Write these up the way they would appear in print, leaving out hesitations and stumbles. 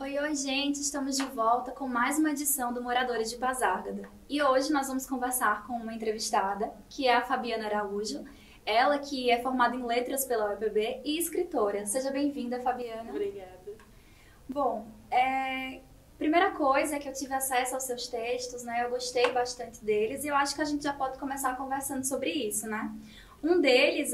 Oi, oi, gente! Estamos de volta com mais uma edição do Moradores de Pasárgada. E hoje nós vamos conversar com uma entrevistada, que é a Fabiana Araújo. Ela que é formada em Letras pela UEPB e escritora. Seja bem-vinda, Fabiana. Obrigada. Bom, primeira coisa é que eu tive acesso aos seus textos, né? Eu gostei bastante deles e eu acho que a gente já pode começar conversando sobre isso, né? Um deles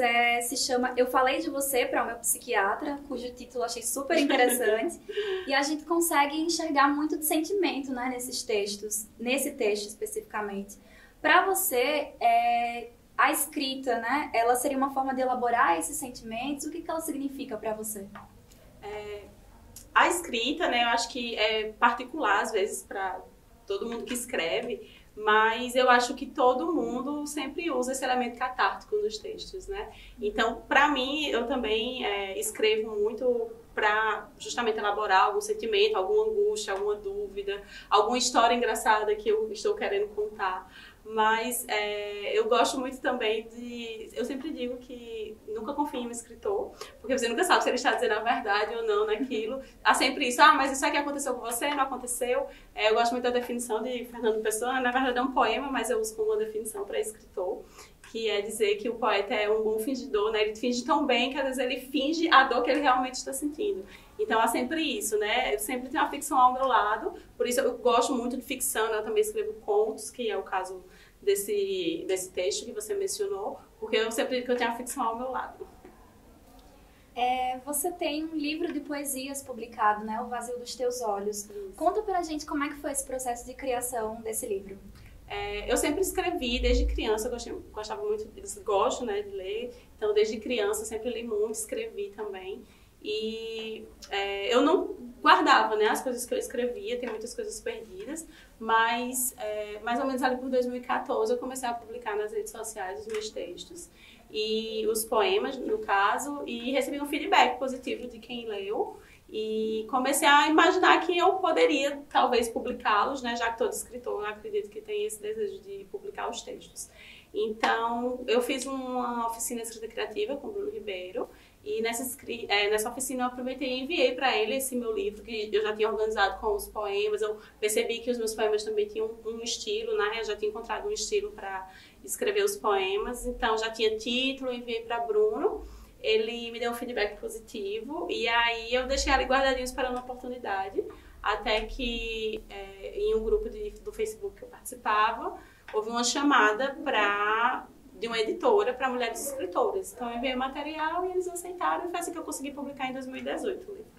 se chama Eu Falei de Você para o Meu Psiquiatra, cujo título eu achei super interessante. E a gente consegue enxergar muito de sentimento, né, nesses textos, nesse texto especificamente. Para você, a escrita, né, ela seria uma forma de elaborar esses sentimentos? O que ela significa para você? A escrita, né, eu acho que é particular às vezes para todo mundo que escreve, mas eu acho que todo mundo sempre usa esse elemento catártico nos textos, né? Então, para mim, eu também escrevo muito para justamente elaborar algum sentimento, alguma angústia, alguma dúvida, alguma história engraçada que eu estou querendo contar. Mas eu gosto muito também de... Eu sempre digo que nunca confie em um escritor, porque você nunca sabe se ele está dizendo a verdade ou não naquilo. Há sempre isso, mas isso aqui aconteceu com você, não aconteceu. Eu gosto muito da definição de Fernando Pessoa, na verdade é um poema, mas eu uso como uma definição para escritor, que é dizer que o poeta é um bom fingidor, né? Ele finge tão bem que às vezes ele finge a dor que ele realmente está sentindo. Então há sempre isso, né? Eu sempre tenho a ficção ao meu lado, por isso eu gosto muito de ficção, né? Eu também escrevo contos, que é o caso desse texto que você mencionou, porque eu sempre digo que eu tenho a ficção ao meu lado. Você tem um livro de poesias publicado, né? O Vazio dos Teus Olhos. Isso. Conta pra gente como é que foi esse processo de criação desse livro. Eu sempre escrevi, desde criança, eu gostava muito, gosto, né, de ler, então desde criança eu sempre li muito, escrevi também. E eu não guardava, né, as coisas que eu escrevia, tem muitas coisas perdidas, mas mais ou menos ali por 2014 eu comecei a publicar nas redes sociais os meus textos e os poemas, no caso, e recebi um feedback positivo de quem leu. E comecei a imaginar que eu poderia, talvez, publicá-los, né? Já que todo escritor, eu acredito que tem esse desejo de publicar os textos. Então, eu fiz uma oficina de escrita criativa com o Bruno Ribeiro. E nessa oficina eu aproveitei e enviei para ele esse meu livro, que eu já tinha organizado com os poemas. Eu percebi que os meus poemas também tinham um estilo, né? Eu já tinha encontrado um estilo para escrever os poemas. Então, já tinha título, enviei para Bruno. Ele me deu um feedback positivo e aí eu deixei ali guardadinho esperando a oportunidade, até que em um grupo do Facebook que eu participava, houve uma chamada de uma editora para mulheres escritoras. Então eu enviei o material e eles aceitaram e foi assim que eu consegui publicar em 2018 o livro.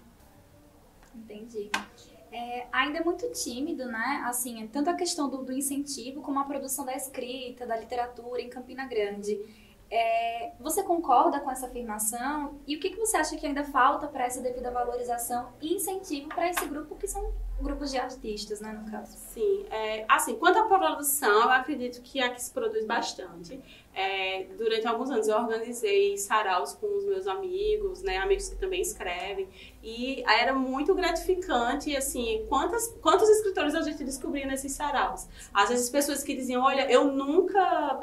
Entendi. Ainda é muito tímido, né? Assim, tanto a questão do incentivo como a produção da escrita, da literatura em Campina Grande. Você concorda com essa afirmação? E o que você acha que ainda falta para essa devida valorização e incentivo para esse grupo, que são grupos de artistas, né, no caso? Sim, assim, quanto à produção, eu acredito que aqui se produz bastante. Durante alguns anos eu organizei saraus com os meus amigos, né, amigos que também escrevem, e era muito gratificante, assim, quantos escritores a gente descobria nesses saraus. Às vezes pessoas que diziam, olha, eu nunca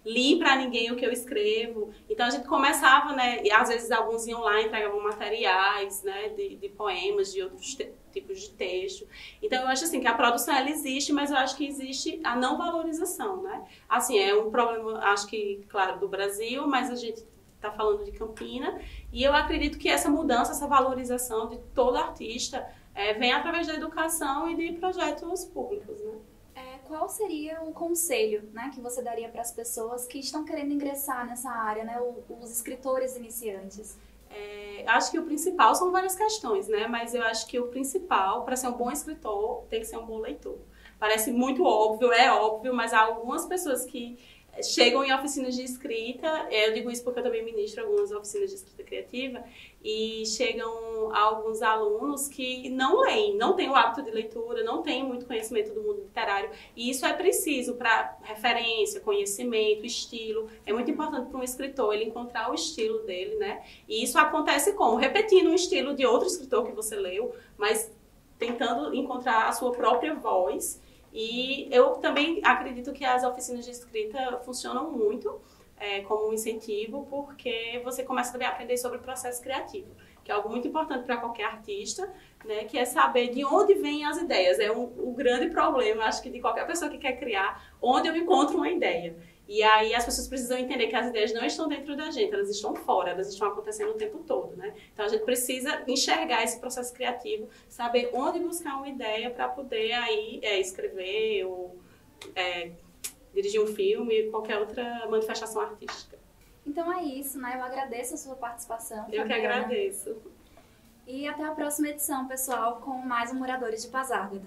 li para ninguém o que eu escrevo, então a gente começava, né, e às vezes alguns iam lá e entregavam materiais, né, de poemas, de outros tipos de texto. Então eu acho assim que a produção ela existe, mas eu acho que existe a não valorização, né? Assim, é um problema, acho que, claro, do Brasil, mas a gente está falando de Campina, e eu acredito que essa mudança, essa valorização de todo artista vem através da educação e de projetos públicos, né? Qual seria o conselho, né, que você daria para as pessoas que estão querendo ingressar nessa área, né, os escritores iniciantes? Acho que o principal são várias questões, né? Mas eu acho que o principal, para ser um bom escritor, tem que ser um bom leitor. Parece muito óbvio, é óbvio, mas há algumas pessoas que chegam em oficinas de escrita, eu digo isso porque eu também ministro algumas oficinas de escrita criativa, e chegam alguns alunos que não leem, não têm o hábito de leitura, não têm muito conhecimento do mundo literário, e isso é preciso para referência, conhecimento, estilo. É muito importante para um escritor ele encontrar o estilo dele, né? E isso acontece como? Repetindo um estilo de outro escritor que você leu, mas tentando encontrar a sua própria voz. E eu também acredito que as oficinas de escrita funcionam muito como um incentivo, porque você começa também a aprender sobre o processo criativo, que é algo muito importante para qualquer artista, né, que é saber de onde vêm as ideias. É o grande problema, acho que de qualquer pessoa que quer criar, onde eu encontro uma ideia. E aí as pessoas precisam entender que as ideias não estão dentro da gente, elas estão fora, elas estão acontecendo o tempo todo, né? Então a gente precisa enxergar esse processo criativo, saber onde buscar uma ideia para poder aí escrever ou dirigir um filme, qualquer outra manifestação artística. Então é isso, né? Eu agradeço a sua participação, Eu Fabiana. que agradeço. E até a próxima edição, pessoal, com mais um Moradores de Pasárgada.